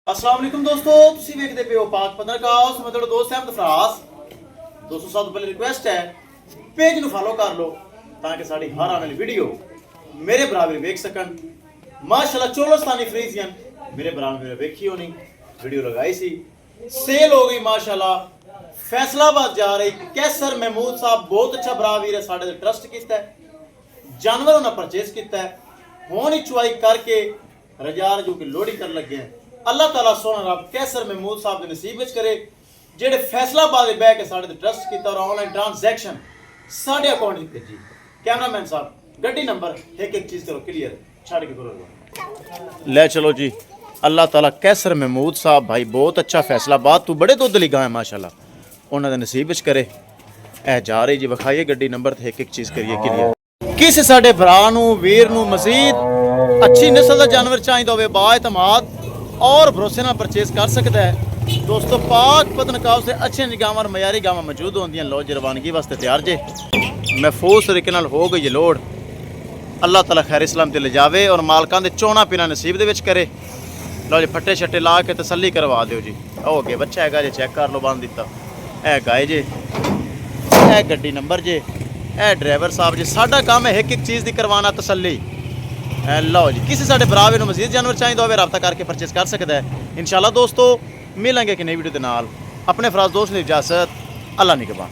अस्सलाम वालेकुम दोस्तों, ਤੁਸੀਂ ਵੇਖਦੇ ਪਿਓ ਪਾਕ ਪੱਤਰਕਾਰ। ਮੈਂ ਤੁਹਾਡਾ ਦੋਸਤ ਅਹਿਮਦ ਫਰਾਜ਼। ਦੋਸਤੋ ਸਭ ਤੋਂ ਪਹਿਲੇ ਰਿਕੁਐਸਟ ਹੈ ਪੇਜ ਨੂੰ ਫਾਲੋ ਕਰ ਲਓ ਤਾਂ ਕਿ ਸਾਡੀ ਹਰ ਆਉਣ ਵਾਲੀ ਵੀਡੀਓ ਮੇਰੇ ਬਰਾਬਰ ਵੇਖ ਸਕਣ। ਮਾਸ਼ਾਅੱਲਾ ਚੋਲਸਤਾਨੀ ਫਰੀਜ਼ੀਅਨ ਮੇਰੇ ਬਰਾਬਰ ਵੇਖੀ ਹੋਣੀ ਵੀਡੀਓ ਲਗਾਈ ਸੀ, ਸੇਲ ਹੋ ਗਈ ਮਾਸ਼ਾਅੱਲਾ। फैसलाबाद जा रही कैसर महमूद साहब बहुत अच्छा बरावीर है, साढ़े ट्रस्ट किया है, जानवर उन्हें परचेज किया है। हुण ही चुआई करके रजार जो कि लोड़ी कर लगे हैं। अल्लाह ताला सोना रब कैसर महमूद साहब के नसीब करे जेडे फैसलाबाद बह के साढ़े ट्रस्ट किया और ऑनलाइन ट्रांसैक्शन साढ़े अकाउंट में भेजी। कैमरामैन साहब गड्डी नंबर एक एक चीज़ करो क्लियर छड़ के करो ले चलो जी। अल्लाह ताला कैसर महमूद साहब भाई बहुत अच्छा फैसलाबाद तू बड़े दुध लिखा है माशाल्लाह, उन्होंने नसीब च करे ए जा रही जी। विखाइए गड्डी नंबर एक एक चीज़ करिए क्लियर। किस साडे भरा वीर मजीद अच्छी नस्ल का जानवर चाहिए होवे बाएतमाद और भरोसे नाल परचेज कर सकता है। दोस्तों पाक पतनकाव से अच्छे गावां मयारी गावां मौजूद होंदियां। लो जी रवानगी वास्ते तैयार जे, महफूज तरीके नाल हो गई लोड़। अल्लाह ताला खैर इस्लाम ते ले जावे और मालकां दे चोना पीना नसीब दे विच करे। लो जी फट्टे छट्टे ला के तसल्ली करवा दिओ जी। ओ अगे बच्चा हैगा जे चेक कर लो बंद दिता ए गाय जे ए गड्डी नंबर जे ए ड्राइवर साहब जी। साडा काम है एक एक चीज़ की करवाना तसल्ली। लो जी किसी साडे भरावे नूं मजीद जानवर चाहिए होवे रब्ता करके परचेज कर सकता है इंशाल्लाह। दोस्तों मिलेंगे कि नई वीडियो के नाल। अपने फराज दोस्त ने इजाज़त, अल्लाह निगहबान।